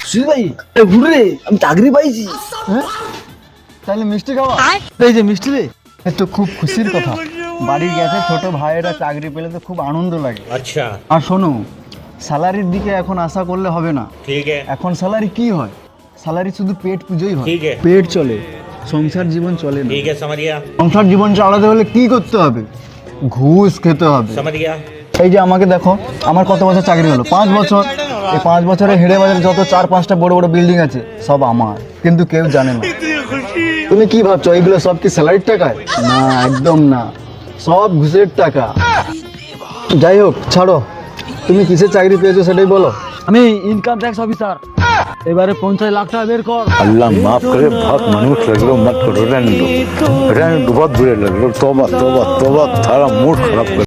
সুজিত ভাই ঘুরে আমি চাকরি পাইছি। হ্যাঁ? তাহলে মিষ্টি খাওয়া। এই যে মিষ্টি রে, এ তো খুব খুশির কথা। বাড়ির গেছে ছোট ভাইয়েরা চাকরি পেলে তো খুব আনন্দ লাগে। अच्छा আর শোনো, স্যালারির দিকে এখন আশা করলে হবে না। ठीक है এখন স্যালারি কি হয়? স্যালারি শুধু পেট পুজোই হয়। ठीक है পেট চলে, সংসার জীবন চলে না। ठीक है समझ गया সংসার জীবন চালাতে হলে কি করতে হবে? ঘুষ খেতে হবে। समझ गया এই যে আমাকে দেখো, আমার কত বছর চাকরি হলো? 5 বছর। এই 5 বছরে হেড়ে বাজারে যত 4-5টা বড় বড় বিল্ডিং আছে সব আমার, কিন্তু কেউ জানে না। তুমি কি ভাবছো এইগুলো সব কি স্যালারির টাকায়? না, একদম না, সব ঘুষের টাকা। যাই হোক, ছাড়ো, তুমি কিসের চাকরি পেয়েছো সেটাই বলো। আমি ইনকাম ট্যাক্স অফিসার। এবারে 50 লাখ টাকা বের কর। अल्लाह माफ करे, बहुत मनुष्य लग लो, मत करो, रहने दो, बहुत बुरे लग लो, तौबा तौबा तौबा, थारा मूड खराब कर